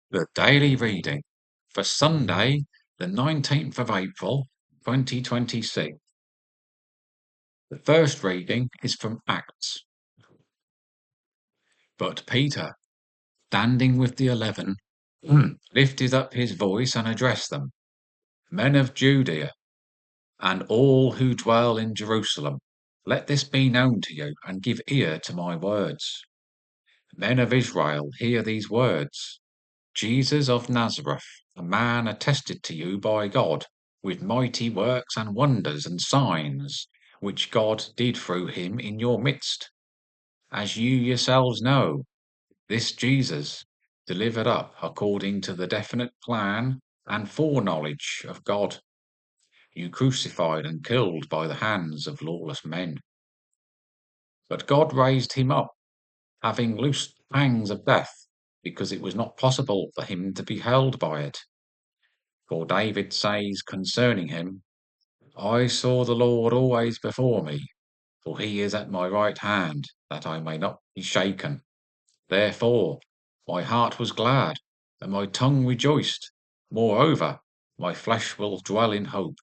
The daily reading for Sunday, the 19th of April, 2026. The first reading is from Acts. But Peter, standing with the 11, lifted up his voice and addressed them. Men of Judea, and all who dwell in Jerusalem, let this be known to you, and give ear to my words. Men of Israel, hear these words. Jesus of Nazareth, a man attested to you by God, with mighty works and wonders and signs, which God did through him in your midst. As you yourselves know, this Jesus, delivered up according to the definite plan and foreknowledge of God, you crucified and killed by the hands of lawless men. But God raised him up, having loosed the pangs of death, because it was not possible for him to be held by it. For David says concerning him, I saw the Lord always before me, for he is at my right hand, that I may not be shaken. Therefore my heart was glad, and my tongue rejoiced. Moreover, my flesh will dwell in hope.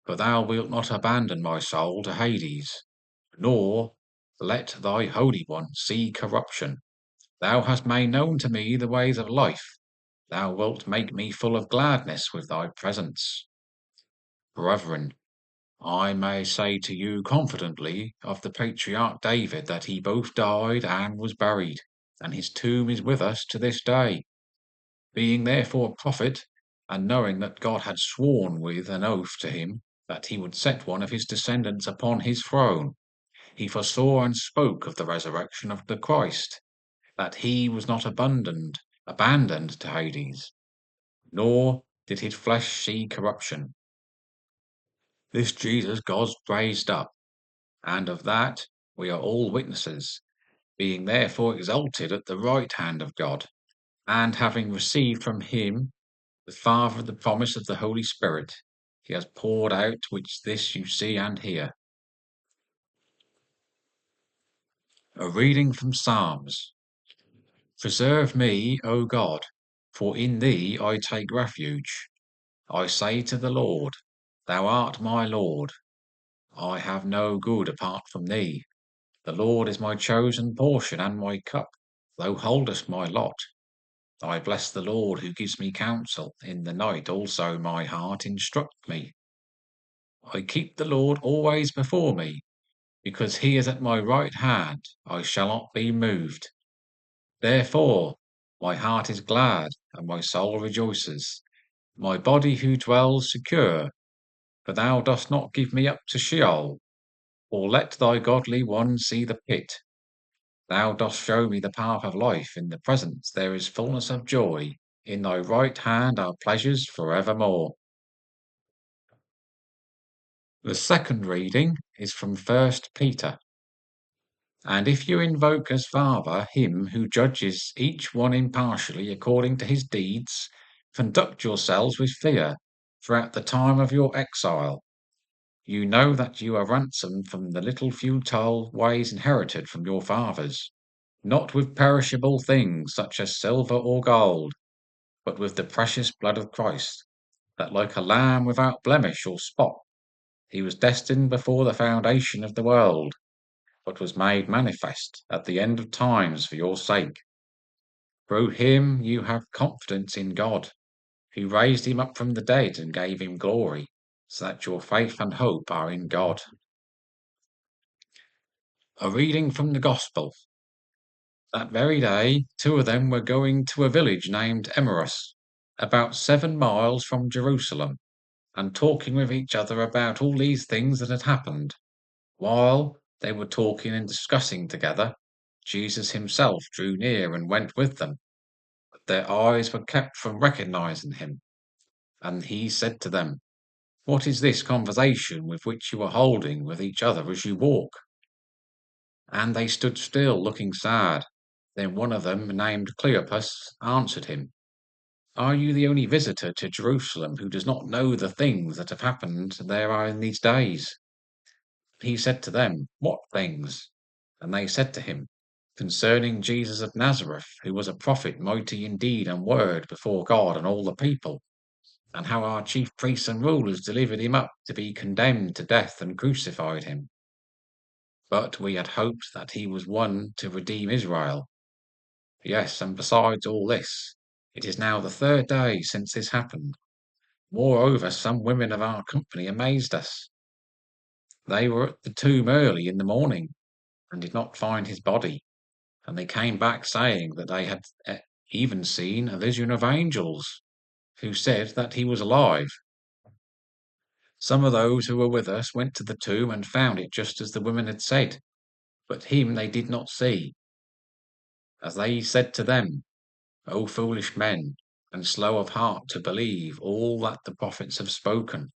For thou wilt not abandon my soul to Hades, nor let thy Holy One see corruption. Thou hast made known to me the ways of life. Thou wilt make me full of gladness with thy presence. Brethren, I may say to you confidently of the patriarch David that he both died and was buried, and his tomb is with us to this day. Being therefore a prophet, and knowing that God had sworn with an oath to him that he would set one of his descendants upon his throne, he foresaw and spoke of the resurrection of the Christ, that he was not abandoned to Hades, nor did his flesh see corruption. This Jesus God raised up, and of that we are all witnesses, being therefore exalted at the right hand of God, and having received from him the Father the promise of the Holy Spirit, he has poured out, which this you see and hear. A reading from Psalms. Preserve me, O God, for in thee I take refuge. I say to the Lord, Thou art my Lord. I have no good apart from thee. The Lord is my chosen portion and my cup. Thou holdest my lot. I bless the Lord who gives me counsel. In the night also my heart instructs me. I keep the Lord always before me. Because he is at my right hand, I shall not be moved. Therefore my heart is glad, and my soul rejoices. My body who dwells secure, for thou dost not give me up to Sheol, or let thy godly one see the pit. Thou dost show me the path of life. In the presence there is fullness of joy. In thy right hand are pleasures for evermore. The second reading is from 1 Peter. And if you invoke as Father him who judges each one impartially according to his deeds, conduct yourselves with fear throughout the time of your exile. You know that you are ransomed from the little futile ways inherited from your fathers, not with perishable things such as silver or gold, but with the precious blood of Christ, that like a lamb without blemish or spot, he was destined before the foundation of the world, but was made manifest at the end of times for your sake. Through him you have confidence in God, who raised him up from the dead and gave him glory, so that your faith and hope are in God. A reading from the Gospel. That very day, two of them were going to a village named Emmaus, about 7 miles from Jerusalem, and talking with each other about all these things that had happened. While they were talking and discussing together, Jesus himself drew near and went with them, but their eyes were kept from recognizing him. And he said to them, What is this conversation with which you are holding with each other as you walk? And they stood still, looking sad. Then one of them, named Cleopas, answered him, Are you the only visitor to Jerusalem who does not know the things that have happened there are in these days? He said to them, What things? And they said to him, concerning Jesus of Nazareth, who was a prophet mighty in deed and word before God and all the people, and how our chief priests and rulers delivered him up to be condemned to death and crucified him. But we had hoped that he was one to redeem Israel. Yes, and besides all this, it is now the third day since this happened. Moreover, some women of our company amazed us. They were at the tomb early in the morning, and did not find his body, and they came back saying that they had even seen a vision of angels, who said that he was alive. Some of those who were with us went to the tomb and found it just as the women had said, but him they did not see. As they said to them, O foolish men, and slow of heart to believe all that the prophets have spoken,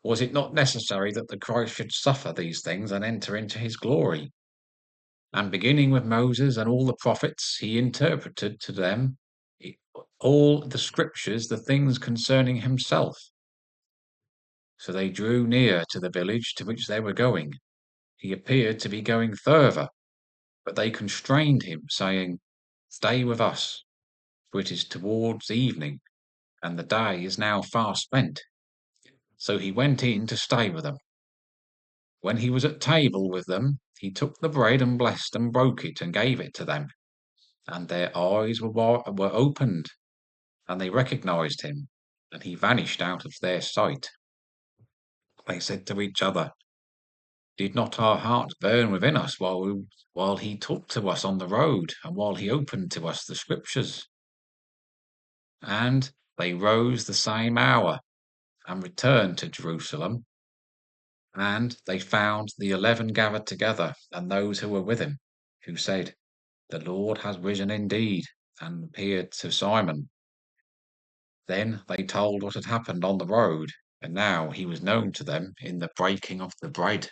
was it not necessary that the Christ should suffer these things and enter into his glory? And beginning with Moses and all the prophets, he interpreted to them all the scriptures, the things concerning himself. So they drew near to the village to which they were going. He appeared to be going further, but they constrained him, saying, Stay with us, for it is towards evening, and the day is now far spent. So he went in to stay with them. When he was at table with them, he took the bread and blessed and broke it and gave it to them. And their eyes were opened, and they recognized him, and he vanished out of their sight. They said to each other, Did not our hearts burn within us while he talked to us on the road, and while he opened to us the scriptures? And they rose the same hour, and returned to Jerusalem. And they found the 11 gathered together, and those who were with him, who said, The Lord has risen indeed, and appeared to Simon. Then they told what had happened on the road, and now he was known to them in the breaking of the bread.